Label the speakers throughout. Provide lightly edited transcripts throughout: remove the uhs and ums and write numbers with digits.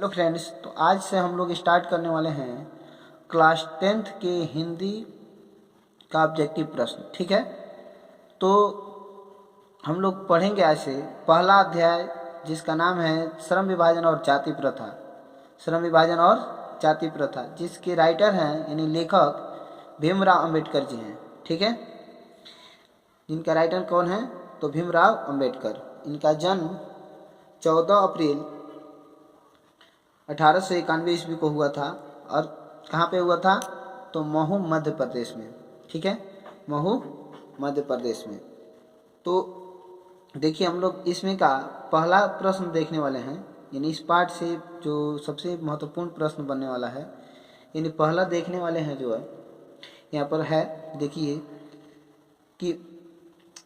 Speaker 1: Hello friends, तो आज से हम लोग स्टार्ट करने वाले हैं क्लास 10th के हिंदी का ऑब्जेक्टिव प्रश्न। ठीक है, तो हम लोग पढ़ेंगे आज से पहला अध्याय जिसका नाम है श्रम विभाजन और जाति प्रथा। श्रम विभाजन और जाति प्रथा जिसके राइटर हैं यानी लेखक भीमराव अंबेडकर जी हैं। ठीक है, इनका राइटर कौन है? तो भीमराव अंबेडकर। इनका जन्म 14 अप्रैल 1891 ईस्वी को हुआ था। और कहाँ पे हुआ था? तो महू मध्य प्रदेश में। ठीक है, महू मध्य प्रदेश में। तो देखिए, हम लोग इसमें का पहला प्रश्न देखने वाले हैं, यानी इस पाठ से जो सबसे महत्वपूर्ण प्रश्न बनने वाला है, यानी पहला देखने वाले हैं जो है यहाँ पर है। देखिए कि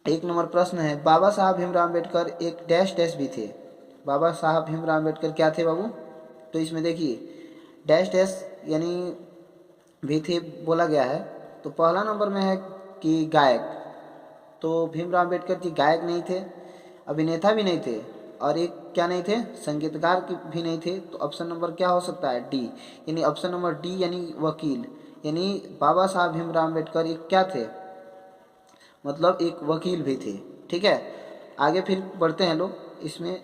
Speaker 1: 1 नंबर प्रश्न है, बाबा साहब भीमराव अम्बेडकर एक डैश डैश भी थे। बाबा साहब भीमराव अम्बेडकर क्या थे बाबू? तो इसमें देखिए डैश डैश यानी भी थे बोला गया है। तो पहला नंबर में है कि गायक। तो भीमराव अम्बेडकर जी गायक नहीं थे, अभिनेता भी नहीं थे, और एक क्या नहीं थे? संगीतकार भी नहीं थे। तो ऑप्शन नंबर क्या हो सकता है? डी, यानी ऑप्शन नंबर डी यानी वकील। यानी बाबा साहब भीमराव अम्बेडकर एक क्या थे? मतलब एक वकील भी थे। ठीक है, आगे फिर बढ़ते हैं लोग। इसमें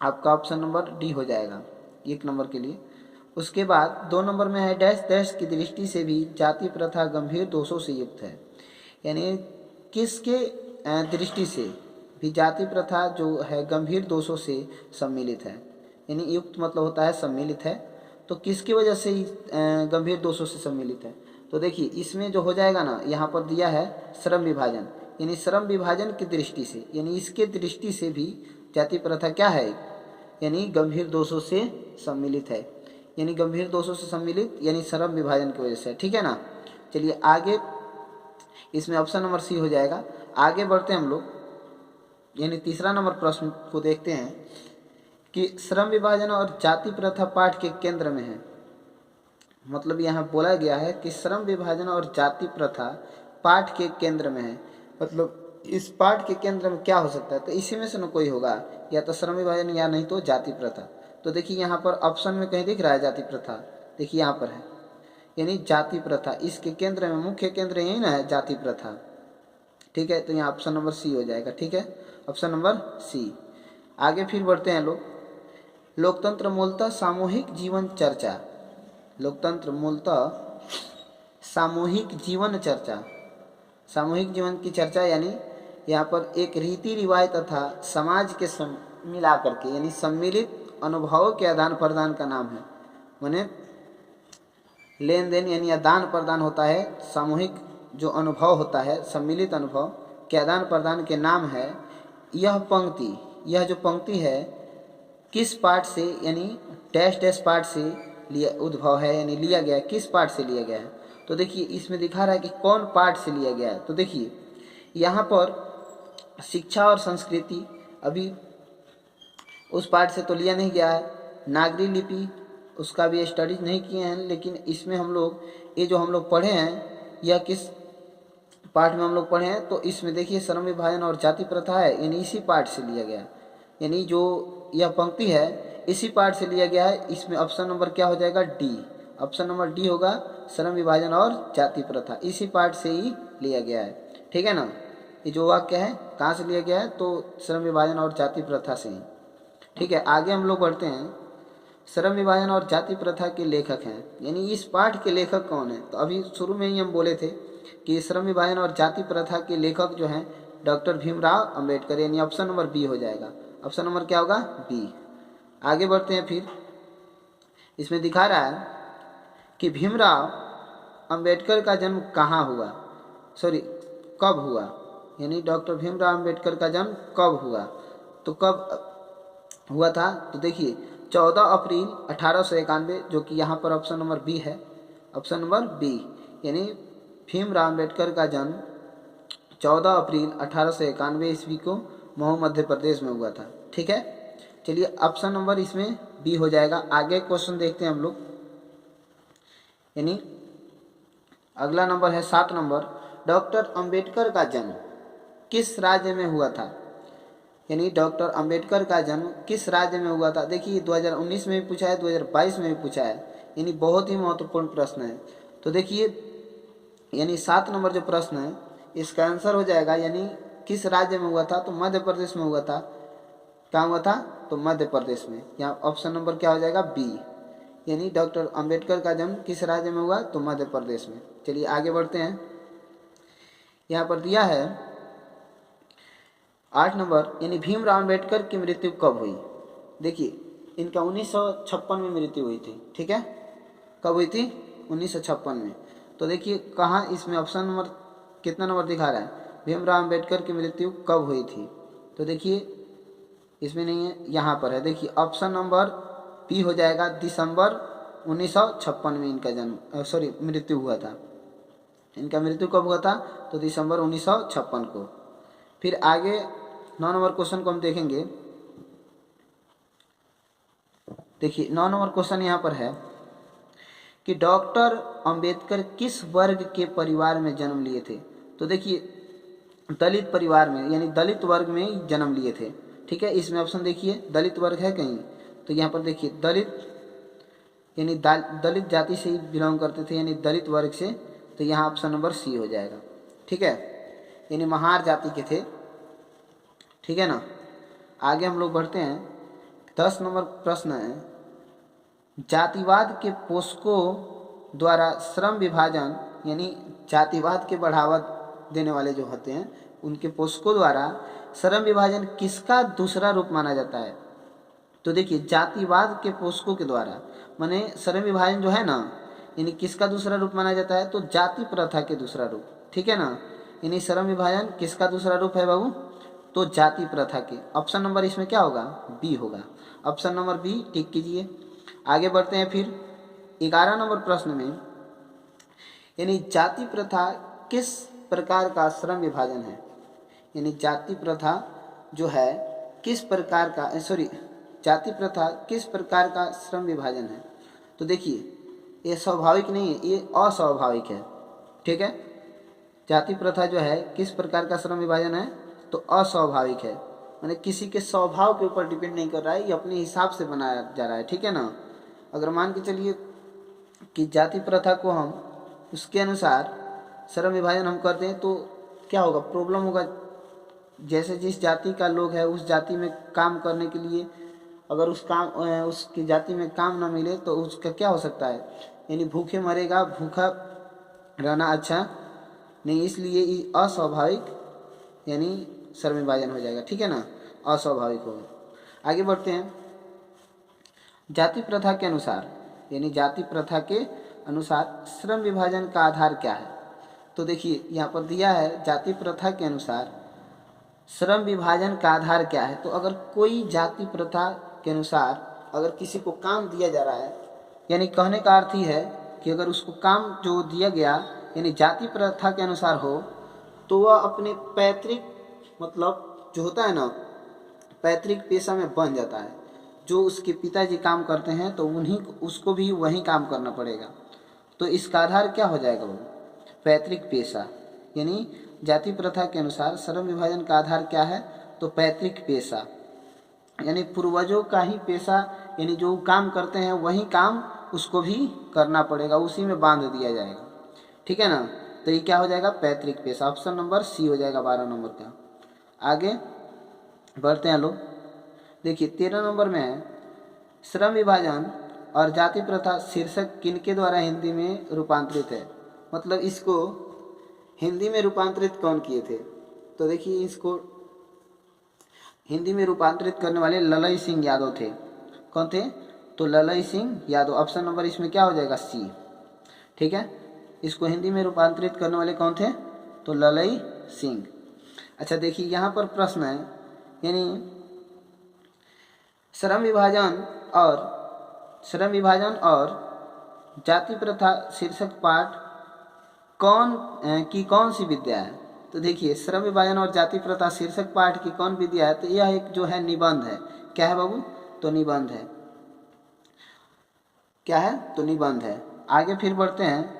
Speaker 1: आपका ऑप्शन नंबर डी हो जाएगा 1 नंबर के लिए। उसके बाद 2 नंबर में है डैश डैश की दृष्टि से भी जाति प्रथा गंभीर दोषों से युक्त है। यानी किसके दृष्टि से भी जाति प्रथा जो है गंभीर दोषों से सम्मिलित है। यानी युक्त मतलब होता है सम्मिलित है। तो किसकी वजह से गंभीर दोषों से सम्मिलित है? तो देखिए इसमें जो हो जाएगा ना, यहाँ पर दिया है श्रम विभाजन। यानी श्रम विभाजन की दृष्टि से, यानी इसके दृष्टि से भी जाति प्रथा क्या है? यानी गंभीर दोषों से सम्मिलित है। यानी गंभीर दोषों से सम्मिलित यानी श्रम विभाजन की वजह से। ठीक है ना। चलिए आगे, इसमें ऑप्शन नंबर सी हो जाएगा। आगे बढ़ते हैं हम लोग, यानी तीसरा नंबर प्रश्न को देखते हैं कि श्रम विभाजन और जाति प्रथा पाठ के केंद्र में है। मतलब यहाँ बोला गया है कि श्रम विभाजन और जाति प्रथा पाठ के केंद्र में है। मतलब इस पाठ के केंद्र में क्या हो सकता है? तो इसी में से न कोई होगा, या तो श्रम विभाजन या नहीं तो जाति प्रथा। तो देखिए यहाँ पर ऑप्शन में कहीं दिख रहा है जाति प्रथा? देखिए यहाँ पर है, यानी जाति प्रथा इसके केंद्र में, मुख्य केंद्र यही ना है जाति प्रथा। ठीक है, तो यहाँ ऑप्शन नंबर सी हो जाएगा। ठीक है, ऑप्शन नंबर सी। आगे फिर बढ़ते हैं लोग। लोकतंत्र मूलतः सामूहिक जीवन चर्चा। लोकतंत्र मूलतः सामूहिक जीवन चर्चा, सामूहिक जीवन की चर्चा, यानी यहाँ पर एक रीति रिवाज तथा समाज के मिला करके, यानी सम्मिलित अनुभवों के आदान प्रदान का नाम है। माने लेन देन यानी आदान प्रदान होता है, सामूहिक जो अनुभव होता है, सम्मिलित अनुभव के आदान प्रदान के नाम है यह पंक्ति। यह जो पंक्ति है किस पाठ से, यानी डैश डैश पाठ से लिया उद्भव है, यानी लिया गया है। किस पाठ से लिया गया है? तो देखिए इसमें दिखा रहा है कि कौन पाठ से लिया गया है। तो देखिए यहाँ पर शिक्षा और संस्कृति अभी उस पाठ से तो लिया नहीं गया है। नागरी लिपि उसका भी स्टडीज नहीं किए हैं, लेकिन इसमें हम लोग ये जो हम लोग पढ़े हैं, यह किस पाठ में हम लोग पढ़े हैं? तो इसमें देखिए श्रम विभाजन और जाति प्रथा है, यानी इसी पाठ से लिया गया है। यानी जो यह पंक्ति है इसी पाठ से लिया गया है। इसमें ऑप्शन नंबर क्या हो जाएगा? डी। ऑप्शन नंबर डी होगा, श्रम विभाजन और जाति प्रथा इसी पाठ से ही लिया गया है। ठीक है ना। ये जो वाक्य है कहाँ से लिया गया है? तो श्रम विभाजन और जाति प्रथा से ही। ठीक है, आगे हम लोग बढ़ते हैं। श्रम विभाजन और जाति प्रथा के लेखक हैं, यानी इस पाठ के लेखक कौन है? तो अभी शुरू में ही हम बोले थे कि श्रम विभाजन और जाति प्रथा के लेखक जो हैं डॉक्टर भीमराव अंबेडकर, यानी ऑप्शन नंबर बी हो जाएगा। ऑप्शन नंबर क्या होगा? बी। आगे बढ़ते हैं फिर। इसमें दिखा रहा है कि भीमराव अंबेडकर का जन्म कहाँ हुआ, कब हुआ, यानी डॉक्टर भीमराव अंबेडकर का जन्म कब हुआ? तो कब हुआ था? तो देखिए 14 अप्रैल 1891, जो कि यहाँ पर ऑप्शन नंबर बी है। ऑप्शन नंबर बी, यानी भीमराव अंबेडकर का जन्म 14 अप्रैल 1891 ईस्वी को महू मध्य प्रदेश में हुआ था। ठीक है, चलिए ऑप्शन नंबर इसमें बी हो जाएगा। आगे क्वेश्चन देखते हैं हम लोग, यानी अगला नंबर है 7 नंबर। डॉक्टर अंबेडकर का जन्म किस राज्य में हुआ था? यानी डॉक्टर अंबेडकर का जन्म किस राज्य में हुआ था। देखिए 2019 में भी पूछा है, 2022 में भी पूछा है, यानी बहुत ही महत्वपूर्ण प्रश्न है। तो देखिए यानी 7 नंबर जो प्रश्न है इसका आंसर हो जाएगा, यानी किस राज्य में हुआ था, तो मध्य प्रदेश में हुआ था। कहाँ हुआ था, तो मध्य प्रदेश में। यहाँ ऑप्शन नंबर क्या हो जाएगा, बी, यानी डॉक्टर अंबेडकर का जन्म किस राज्य में हुआ, तो मध्य प्रदेश में। चलिए आगे बढ़ते हैं। यहाँ पर दिया है 8 नंबर, यानी भीमराव अंबेडकर की मृत्यु कब हुई। देखिए इनका 1956 में मृत्यु हुई थी, ठीक है। कब हुई थी, 1956 में। तो देखिए कहाँ इसमें ऑप्शन नंबर कितना नंबर दिखा रहा है, भीमराव अंबेडकर की मृत्यु कब हुई थी। तो देखिए इसमें नहीं है, यहाँ पर है। देखिए ऑप्शन नंबर बी हो जाएगा, दिसंबर 1956 में इनका जन्म मृत्यु हुआ था। इनका मृत्यु कब हुआ था, तो दिसंबर 1956 को। फिर आगे 9 नंबर क्वेश्चन को हम देखेंगे। देखिए 9 नंबर क्वेश्चन यहाँ पर है कि डॉक्टर अंबेडकर किस वर्ग के परिवार में जन्म लिए थे। तो देखिए दलित परिवार में, यानी दलित वर्ग में जन्म लिए थे, ठीक है। इसमें ऑप्शन देखिए दलित वर्ग है कहीं, तो यहाँ पर देखिए दलित, यानी दलित जाति से ही बिलोंग करते थे, यानी दलित वर्ग से। तो यहाँ ऑप्शन नंबर सी हो जाएगा, ठीक है, यानी महार जाति के थे, ठीक है ना। आगे हम लोग बढ़ते हैं। 10 नंबर प्रश्न है, जातिवाद के पोषकों द्वारा श्रम विभाजन, यानी जातिवाद के बढ़ावा देने वाले जो होते हैं उनके पोषकों द्वारा श्रम विभाजन किसका दूसरा रूप माना जाता है। तो देखिए जातिवाद के पोषकों के द्वारा माने श्रम विभाजन जो है ना, यानी किसका दूसरा रूप माना जाता है, तो जाति प्रथा के दूसरा रूप, ठीक है ना। यानी श्रम विभाजन किसका दूसरा रूप है बाबू, तो जाति प्रथा के। ऑप्शन नंबर इसमें क्या होगा, बी होगा। ऑप्शन नंबर बी टिक कीजिए। आगे बढ़ते हैं। फिर 11 नंबर प्रश्न में, यानी जाति प्रथा किस प्रकार का श्रम विभाजन है। यानी जाति प्रथा जो है किस प्रकार का, जाति प्रथा किस प्रकार का श्रम विभाजन है। तो देखिए ये स्वाभाविक नहीं है, ये अस्वाभाविक है, ठीक है। जाति प्रथा जो है किस प्रकार का श्रम विभाजन है, तो अस्वाभाविक है, माने किसी के स्वभाव के ऊपर डिपेंड नहीं कर रहा है, ये अपने हिसाब से बनाया जा रहा है, ठीक है ना। अगर मान के चलिए कि जाति प्रथा को हम उसके अनुसार श्रम विभाजन हम करते हैं तो क्या होगा, प्रॉब्लम होगा। जैसे जिस जाति का लोग है उस जाति में काम करने के लिए अगर उसकी जाति में काम ना मिले तो उसका क्या हो सकता है, यानी भूखे मरेगा, भूखा रहना अच्छा नहीं, इसलिए अस्वाभाविक यानी श्रम विभाजन हो जाएगा, ठीक है ना, अस्वाभाविक होगा। आगे बढ़ते हैं। जाति प्रथा के अनुसार, यानी जाति प्रथा के अनुसार श्रम विभाजन का आधार क्या है। तो देखिए यहाँ पर दिया है जाति प्रथा के अनुसार श्रम विभाजन का आधार क्या है। तो अगर कोई जाति प्रथा के अनुसार अगर किसी को काम दिया जा रहा है, यानी कहने का अर्थ ही है कि अगर उसको काम जो दिया गया यानी जाति प्रथा के अनुसार हो तो वह अपने पैतृक, मतलब जो होता है ना पैतृक पेशा में बन जाता है। जो उसके पिताजी काम करते हैं तो उसको भी वही काम करना पड़ेगा। तो इसका आधार क्या हो जाएगा, वो पैतृक पेशा। यानी जाति प्रथा के अनुसार श्रम विभाजन का आधार क्या है, तो पैतृक पेशा, यानी पूर्वजों का ही पेशा, यानी जो काम करते हैं वही काम उसको भी करना पड़ेगा, उसी में बांध दिया जाएगा, ठीक है ना। तो ये क्या हो जाएगा, पैतृक पेशा। ऑप्शन नंबर सी हो जाएगा 12 नंबर का। आगे बढ़ते हैं लोग। देखिए 13 नंबर में है श्रम विभाजन और जाति प्रथा शीर्षक किनके द्वारा हिंदी में रूपांतरित है। मतलब इसको हिंदी में रूपांतरित कौन किए थे। तो देखिए इसको हिंदी में रूपांतरित करने वाले ललई सिंह यादव थे। कौन थे, तो ललई सिंह यादव। ऑप्शन नंबर इसमें क्या हो जाएगा, सी, ठीक है। इसको हिंदी में रूपांतरित करने वाले कौन थे, तो ललई सिंह। अच्छा देखिए यहाँ पर प्रश्न है, यानी श्रम विभाजन और जाति प्रथा शीर्षक पाठ कौन सी विद्या है। तो देखिए श्रम विभाजन और जाति प्रथा शीर्षक पाठ की कौन विद्या है, तो यह एक जो है निबंध है। क्या है बाबू, तो निबंध है। क्या है, तो निबंध है। आगे फिर बढ़ते हैं।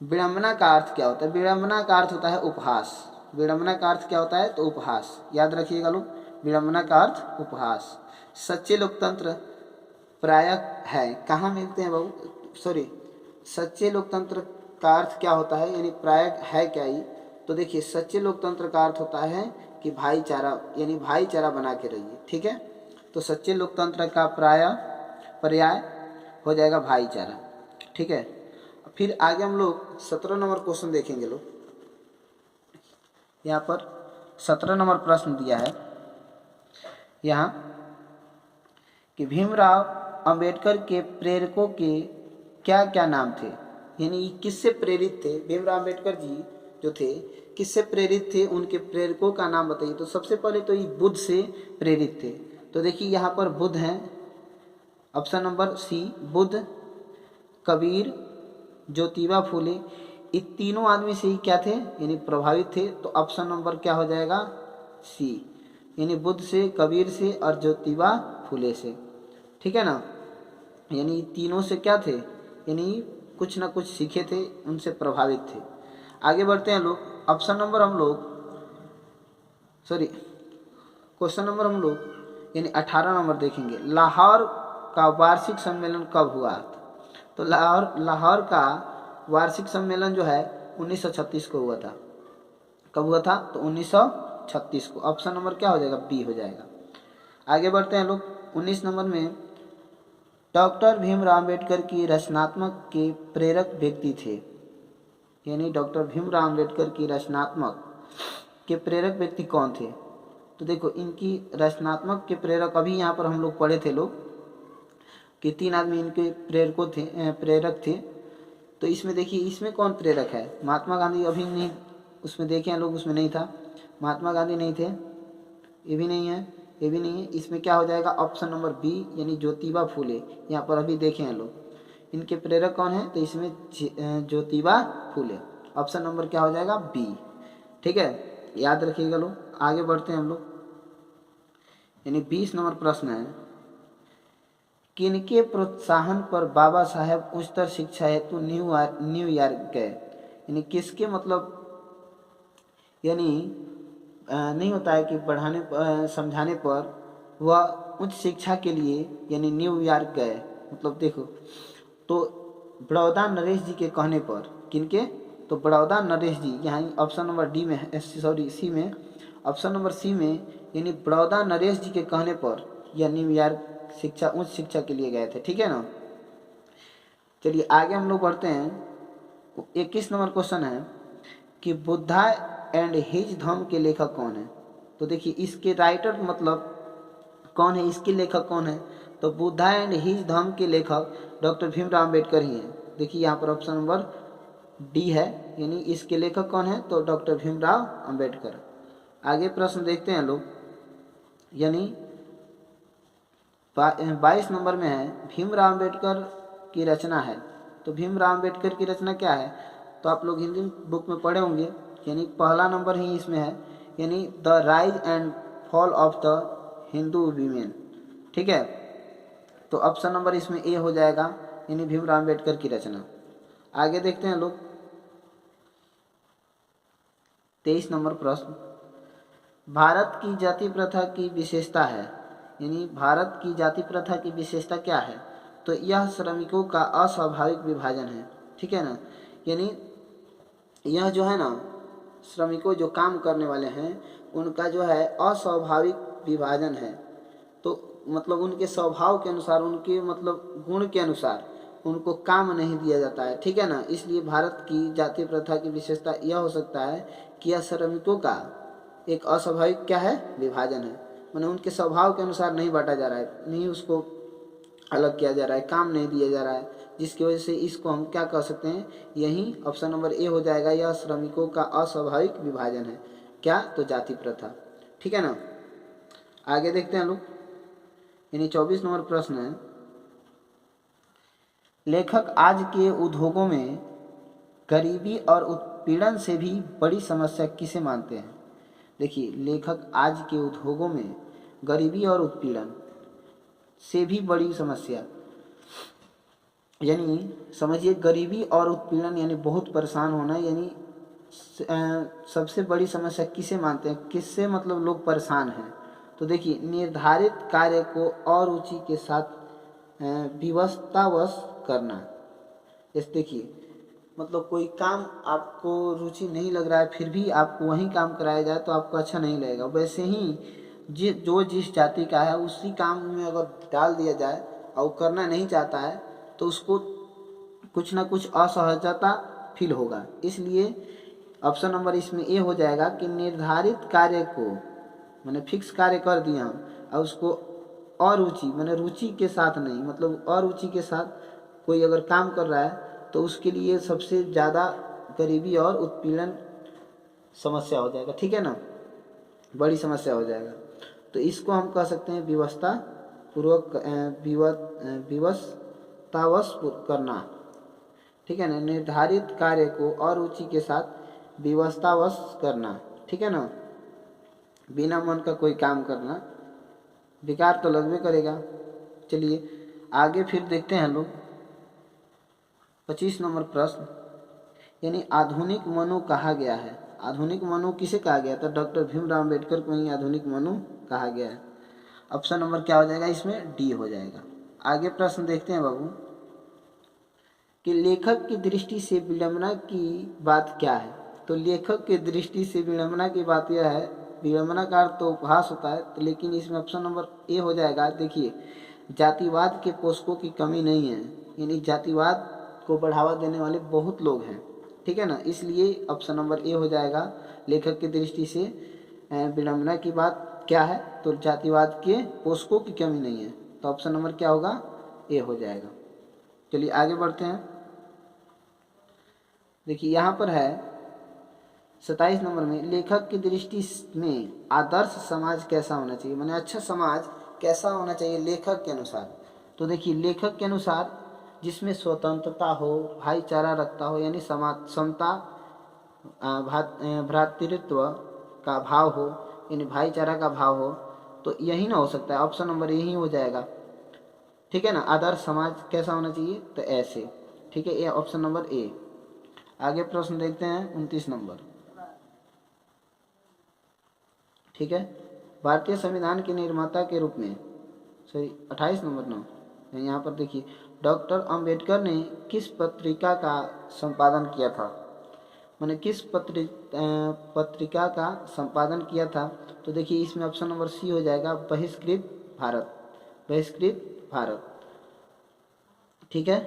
Speaker 1: विडंबना का अर्थ क्या होता है। विडंबना का अर्थ होता है उपहास। विडंबना का अर्थ क्या होता है, तो उपहास। याद रखिएगा लोग, विडंबना का अर्थ उपहास। सच्चे लोकतंत्र प्रायः है, कहाँ मिलते हैं बाबू, सॉरी, सच्चे लोकतंत्र का अर्थ क्या होता है, यानी प्रायः है क्या ये, तो देखिए सच्चे लोकतंत्र का अर्थ होता है कि भाईचारा, यानी भाईचारा बना के रहिए, ठीक है। तो सच्चे लोकतंत्र का पर्याय हो जाएगा भाईचारा, ठीक है। फिर आगे हम लोग 17 नंबर क्वेश्चन देखेंगे लोग। यहाँ पर 17 नंबर प्रश्न दिया है यहाँ कि भीमराव अंबेडकर के प्रेरकों के क्या क्या नाम थे, यानी किससे प्रेरित थे भीमराव अंबेडकर जी जो थे, किससे प्रेरित थे, उनके प्रेरकों का नाम बताइए। तो सबसे पहले तो ये बुद्ध से प्रेरित थे। तो देखिए यहाँ पर बुद्ध हैं, option number C Buddha, Kabir, Jyotiba Phule, ये तीनों आदमी से ही क्या थे, यानी प्रभावित थे। तो ऑप्शन नंबर क्या हो जाएगा, सी, यानी बुद्ध से, कबीर से और ज्योतिबा फूले से, ठीक है ना। यानी तीनों से क्या थे, यानी कुछ ना कुछ सीखे थे, उनसे प्रभावित थे। आगे बढ़ते हैं लोग। ऑप्शन नंबर हम लोग, सॉरी, क्वेश्चन नंबर हम लोग यानी 18 नंबर देखेंगे। लाहौर का वार्षिक सम्मेलन कब हुआ। तो लाहौर का वार्षिक सम्मेलन जो है 1936 को हुआ था। कब हुआ था, तो 1936 को। ऑप्शन नंबर क्या हो जाएगा, बी हो जाएगा। आगे बढ़ते हैं लोग। 19 नंबर में डॉक्टर भीमराव अम्बेडकर की रचनात्मक के प्रेरक व्यक्ति थे, यानी डॉक्टर भीमराव अम्बेडकर की रचनात्मक के प्रेरक व्यक्ति कौन थे। तो देखो इनकी रचनात्मक के प्रेरक, अभी यहाँ पर हम लोग पढ़े थे लोग कि 3 आदमी इनके प्रेरक थे। तो इसमें देखिए, इसमें कौन प्रेरक है, महात्मा गांधी अभी नहीं, उसमें देखे हैं लोग, उसमें नहीं था, महात्मा गांधी नहीं थे, ये भी नहीं है, ये भी नहीं है। इसमें क्या हो जाएगा, ऑप्शन नंबर बी, यानी ज्योतिबा फूले, यहाँ पर अभी देखे हैं लोग। इनके प्रेरक कौन है, तो इसमें ज्योतिबा फूले। ऑप्शन नंबर क्या हो जाएगा, बी, ठीक है, याद रखिएगा लोग। आगे बढ़ते हैं हम लोग, यानी 20 नंबर प्रश्न है, किनके प्रोत्साहन पर बाबा साहेब उच्चतर शिक्षा हेतु न्यूयॉर्क गए। यानी किसके, मतलब यानी नहीं होता है कि पढ़ाने समझाने पर वह उच्च शिक्षा के लिए यानी न्यूयॉर्क गए, मतलब देखो, तो बड़ौदा नरेश जी के कहने पर, किनके, तो बड़ौदा नरेश जी, यहाँ ऑप्शन नंबर डी में है, सॉरी सी में, ऑप्शन नंबर सी में, यानी बड़ौदा नरेश जी के कहने पर यह न्यूयॉर्क शिक्षा, उच्च शिक्षा के लिए गए थे, ठीक है ना। चलिए आगे हम लोग बढ़ते हैं। 21 नंबर क्वेश्चन है कि बुद्धा एंड हिज धम्म के लेखक कौन है। तो देखिए इसके राइटर मतलब कौन है, इसके लेखक कौन है, तो बुद्धा एंड हिज धम्म के लेखक डॉक्टर भीमराव अम्बेडकर ही हैं। देखिए यहाँ पर ऑप्शन नंबर डी है, यानी इसके लेखक कौन है, तो डॉक्टर भीमराव अम्बेडकर। आगे प्रश्न देखते हैं लोग, यानी 22 नंबर में है, भीमराव अम्बेडकर की रचना है। तो भीमराव अम्बेडकर की रचना क्या है, तो आप लोग हिंदी बुक में पढ़े होंगे, यानी पहला नंबर ही इसमें है, यानी the rise and fall of the Hindu women, ठीक है। तो ऑप्शन नंबर इसमें ए हो जाएगा, यानी भीमराव अम्बेडकर की रचना। आगे देखते हैं लोग, 23 नंबर प्रश्न, भारत की जाति प्रथा की विशेषता है, यानी भारत की जाति प्रथा की विशेषता क्या है, तो यह श्रमिकों का अस्वाभाविक विभाजन है, ठीक है ना। यानी यह जो है ना, श्रमिकों जो काम करने वाले हैं उनका जो है अस्वाभाविक विभाजन है। तो मतलब उनके स्वभाव के अनुसार, उनके मतलब गुण के अनुसार उनको काम नहीं दिया जाता है, ठीक है ना। इसलिए भारत की जाति प्रथा की विशेषता यह हो सकता है कि यह श्रमिकों का एक अस्वाभाविक क्या है, विभाजन है, माने उनके स्वभाव के अनुसार नहीं बांटा जा रहा है, नहीं उसको अलग किया जा रहा है, काम नहीं दिया जा रहा है, जिसकी वजह से इसको हम क्या कह सकते हैं, यही ऑप्शन नंबर ए हो जाएगा, यह श्रमिकों का अस्वाभाविक विभाजन है, क्या, तो जाति प्रथा, ठीक है ना। आगे देखते हैं लोग, यानी 24 नंबर प्रश्न है, लेखक आज के उद्योगों में गरीबी और उत्पीड़न से भी बड़ी समस्या किसे मानते हैं। देखिए लेखक आज के उद्योगों में गरीबी और उत्पीड़न से भी बड़ी समस्या, यानी समझिए गरीबी और उत्पीड़न यानी बहुत परेशान होना, यानी सबसे बड़ी समस्या किसे मानते हैं, किससे मतलब लोग परेशान हैं, तो देखिए निर्धारित कार्य को अरुचि के साथ विवशतावश करना। जैसे देखिए मतलब कोई काम आपको रुचि नहीं लग रहा है फिर भी आपको वही काम कराया जाए तो आपको अच्छा नहीं लगेगा। वैसे ही जो जिस जाति का है उसी काम में अगर डाल दिया जाए और वो करना नहीं चाहता है तो उसको कुछ ना कुछ असहजता फील होगा। इसलिए ऑप्शन नंबर इसमें ए हो जाएगा कि निर्धारित कार्य को मैंने फिक्स कार्य कर दिया हम और उसको अरुचि मैंने रुचि के साथ नहीं, मतलब अरुचि के साथ कोई अगर काम कर रहा है तो उसके लिए सबसे ज़्यादा गरीबी और उत्पीड़न समस्या हो जाएगा। ठीक है ना, बड़ी समस्या हो जाएगा। तो इसको हम कह सकते हैं विवशता पूर्वक विवशतावश करना। ठीक है ना, निर्धारित कार्य को अरुचि के साथ विवशतावश करना। ठीक है ना, बिना मन का कोई काम करना बेकार तो लगवे करेगा। चलिए आगे फिर देखते हैं लोग 25 नंबर प्रश्न, यानी आधुनिक मनु कहा गया है। आधुनिक मनु किसे कहा गया था? डॉक्टर भीमराव अम्बेडकर को ही आधुनिक मनु कहा गया है। ऑप्शन नंबर क्या हो जाएगा इसमें? डी हो जाएगा। आगे प्रश्न देखते हैं बाबू कि लेखक की दृष्टि से विडंबना की बात क्या है। तो लेखक की दृष्टि से विडंबना की बात यह है, विडंबना का अर्थ तो उपहास होता है, तो लेकिन इसमें ऑप्शन नंबर ए हो जाएगा। देखिए जातिवाद के पोषकों की कमी नहीं है, यानी जातिवाद को बढ़ावा देने वाले बहुत लोग हैं। ठीक है ना, इसलिए ऑप्शन नंबर ए हो जाएगा। लेखक की दृष्टि से विडंबना की बात क्या है? तो जातिवाद के पोषकों की कमी नहीं है, तो ऑप्शन नंबर क्या होगा? ए हो जाएगा। चलिए आगे बढ़ते हैं। देखिए यहाँ पर है 27 नंबर में, लेखक की दृष्टि में आदर्श समाज कैसा होना चाहिए, माने अच्छा समाज कैसा होना चाहिए लेखक के अनुसार। तो देखिए लेखक के अनुसार जिसमें स्वतंत्रता हो, भाईचारा रखता हो, यानी समता भ्रातृत्व का भाव हो, यानी भाईचारा का भाव हो, तो यही ना हो सकता है। ऑप्शन नंबर यही हो जाएगा। ठीक है ना, आदर्श समाज कैसा होना चाहिए? तो ऐसे। ठीक है, ये ऑप्शन नंबर ए। आगे प्रश्न देखते हैं 29 नंबर। ठीक है, भारतीय संविधान के निर्माता के रूप में 28 नंबर ना, यहाँ पर देखिए डॉक्टर अंबेडकर ने किस पत्रिका का संपादन किया था, मैंने किस पत्रिका का संपादन किया था। तो देखिए इसमें ऑप्शन नंबर सी हो जाएगा, बहिष्कृत भारत। बहिष्कृत भारत। ठीक है,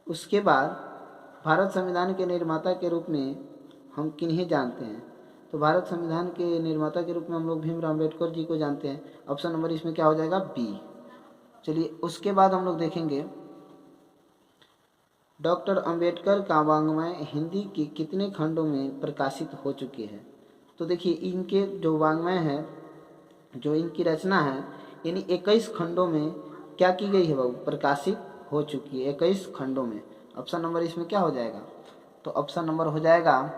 Speaker 1: उसके बाद भारत संविधान के निर्माता के रूप में हम किन्हें जानते हैं? तो भारत संविधान के निर्माता के रूप में हम लोग भीमराव अम्बेडकर जी को जानते हैं। ऑप्शन नंबर इसमें क्या हो जाएगा? बी। चलिए उसके बाद हम लोग देखेंगे डॉक्टर अंबेडकर का वाङ्मय हिंदी के कितने खंडों में प्रकाशित हो चुके हैं। तो देखिए इनके जो वाङ्मय है, जो इनकी रचना है, यानी 21 खंडों में क्या की गई है बाबू? प्रकाशित हो चुकी है 21 खंडों में। ऑप्शन नंबर इसमें क्या हो जाएगा? तो ऑप्शन नंबर हो जाएगा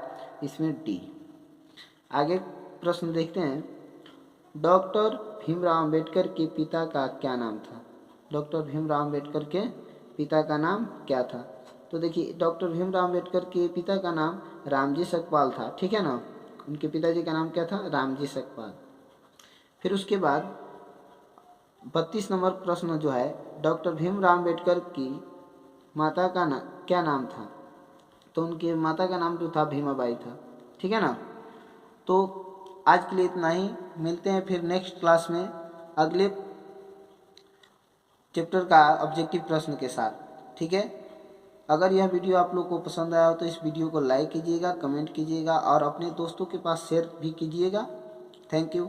Speaker 1: इसमें डी। आगे प्रश्न देखते हैं, डॉक्टर भीमराव अम्बेडकर के पिता का क्या नाम था? डॉक्टर भीमराव अम्बेडकर के पिता का नाम क्या था? तो देखिए डॉक्टर भीमराव अम्बेडकर के पिता का नाम रामजी सकपाल था। ठीक है ना, उनके पिताजी का नाम क्या था? रामजी सकपाल। फिर उसके बाद 32 नंबर प्रश्न जो है, डॉक्टर भीमराव अम्बेडकर की माता का क्या नाम था? तो उनके माता का नाम जो था भीमाबाई था। ठीक है ना, तो आज के लिए इतना ही। मिलते हैं फिर नेक्स्ट क्लास में अगले चैप्टर का ऑब्जेक्टिव प्रश्न के साथ। ठीक है, अगर यह वीडियो आप लोग को पसंद आया हो तो इस वीडियो को लाइक कीजिएगा, कमेंट कीजिएगा और अपने दोस्तों के पास शेयर भी कीजिएगा। Thank you.